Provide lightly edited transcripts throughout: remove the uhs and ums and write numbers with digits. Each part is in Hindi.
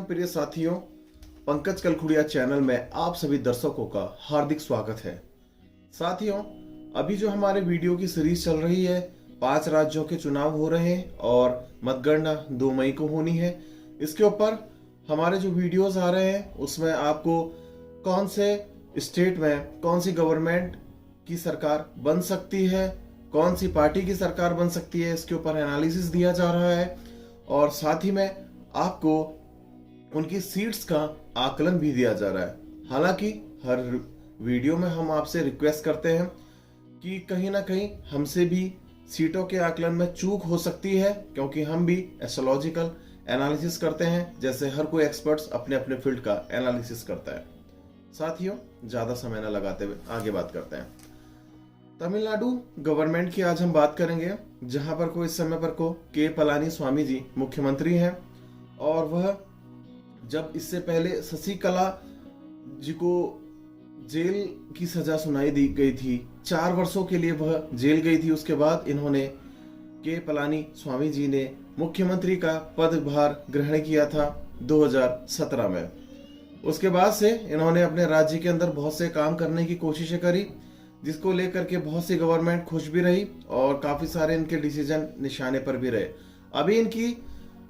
राम प्रिय साथियों, पंकज कलखुड़िया चैनल में आप सभी दर्शकों का हार्दिक स्वागत है। साथियों, अभी जो हमारे वीडियो की सीरीज चल रही है, 5 राज्यों के चुनाव हो रहे हैं और मतगणना 2 मई को होनी है। इसके ऊपर हमारे जो वीडियोस आ रहे हैं उसमें आपको कौन से स्टेट में कौन सी गवर्नमेंट की सरकार बन सकती है, कौन सी पार्टी की सरकार बन सकती है, इसके ऊपर एनालिसिस दिया जा रहा है और साथ ही में आपको उनकी सीट्स का आकलन भी दिया जा रहा है। हालांकि हर वीडियो में हम आपसे रिक्वेस्ट करते हैं कि कहीं ना कहीं हमसे भी सीटों के आकलन में चूक हो सकती है, क्योंकि हम भी एस्ट्रोलॉजिकल एनालिसिस करते हैं जैसे हर कोई एक्सपर्ट्स अपने अपने फील्ड का एनालिसिस करता है। साथियों, ज्यादा समय न लगाते हुए आगे बात करते हैं। तमिलनाडु गवर्नमेंट की आज हम बात करेंगे, जहां पर को इस समय पर को के पलानी स्वामी जी मुख्यमंत्री हैं और वह जब इससे पहले शशिकला जी को जेल की सजा सुनाई दी गई थी, 4 वर्षों के लिए वह जेल गई थी। उसके बाद इन्होंने के पलानी स्वामी जी ने मुख्यमंत्री का पदभार ग्रहण किया था 2017 में। उसके बाद से इन्होंने अपने राज्य के अंदर बहुत से काम करने की कोशिशें करी, जिसको लेकर के बहुत सी गवर्नमेंट खुश भी रही और काफी सारे इनके डिसीजन निशाने पर भी रहे। अभी इनकी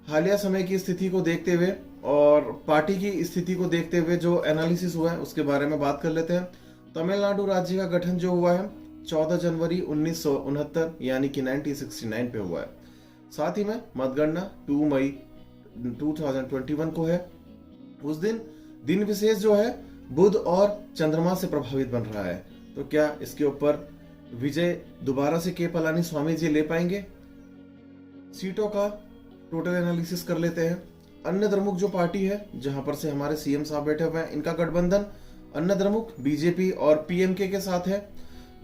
हालिया समय की स्थिति को देखते हुए और पार्टी की स्थिति को देखते हुए जो एनालिसिस हुआ है उसके बारे में बात कर लेते हैं। तमिलनाडु राज्य का गठन जो हुआ है 14 जनवरी 1969 यानी कि 1969 पे हुआ है। साथ ही में मतगणना 2 मई 2021 को है। उस दिन विशेष जो है बुध और चंद्रमा से प्रभावित बन रहा है। तो क्या इसके ऊपर विजय दोबारा से के पलानी स्वामी जी ले पाएंगे? सीटों का टोटल एनालिसिस कर लेते हैं। अन्य द्रमुक जो पार्टी है, जहां पर से हमारे सीएम साहब बैठे हुए हैं, इनका गठबंधन अन्य द्रमुक बीजेपी और पीएमके के साथ है।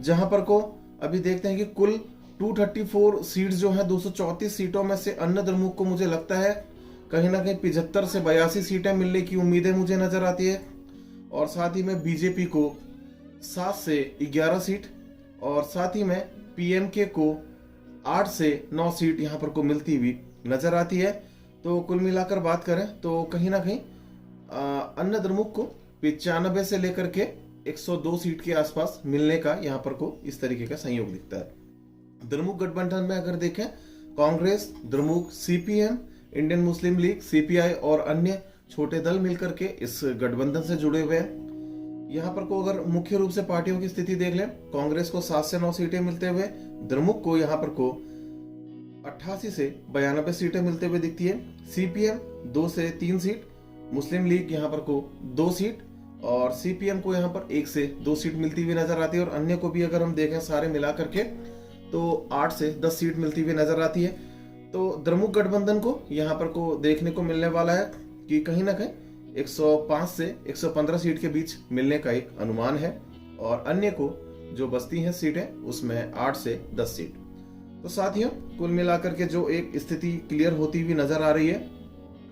जहां पर को अभी देखते हैं कि कुल 234 सीट्स जो है, 234 सीटों में से अन्य द्रमुक को मुझे लगता है कहीं ना कहीं 75 से 82 सीटें मिलने की उम्मीदें मुझे नजर आती है। और साथ ही में बीजेपी को 7 से 11 सीट और साथ ही में पीएमके को 8 से 9 सीट यहां पर को मिलती हुई नजर आती है। तो कुल मिलाकर बात करें तो कहीं ना कहीं अन्य द्रमुक को 95 से लेकर के 102 सीट के आसपास मिलने का यहां पर को इस तरीके का संयोग दिखता है। द्रमुक गठबंधन में अगर देखें, Congress, Dramuk, CPM, Indian Muslim League, CPI और अन्य छोटे दल मिलकर के इस गठबंधन से जुड़े हुए हैं। यहाँ पर को अगर मुख्य रूप से पार्टियों की स्थिति देख लें, कांग्रेस को 7 से 9 सीटें मिलते हुए, द्रमुक को यहाँ पर को 88 से 92 सीटें मिलते हुए दिखती है। सीपीएम 2 से 3 सीट, मुस्लिम लीग यहाँ पर को 2 सीट और सीपीएम को यहाँ पर 1 से 2 सीट मिलती हुई नजर आती है। और अन्य को भी अगर हम देखें सारे मिला करके तो 8 से 10 सीट मिलती हुई नजर आती है। तो द्रमुक गठबंधन को यहाँ पर को देखने को मिलने वाला है कि कहीं ना कहीं 105 से 115 सीट के बीच मिलने का एक अनुमान है और अन्य को जो बचती हैं सीटें उसमें 8 से 10 सीट। तो साथियों, कुल मिलाकर के जो एक स्थिति क्लियर होती हुई नजर आ रही है,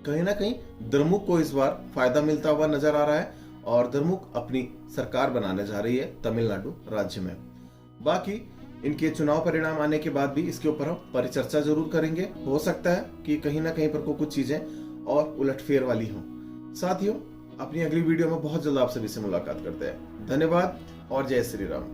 कहीं ना कहीं द्रमुक को इस बार फायदा मिलता हुआ नजर आ रहा है और द्रमुक अपनी सरकार बनाने जा रही है तमिलनाडु राज्य में। बाकी इनके चुनाव परिणाम आने के बाद भी इसके ऊपर हम परिचर्चा जरूर करेंगे। हो सकता है कि कहीं ना कहीं पर को कुछ चीजें और उलटफेर वाली हों। साथियों, अपनी अगली वीडियो में बहुत जल्द आप सभी से मुलाकात करते हैं। धन्यवाद और जय श्री राम।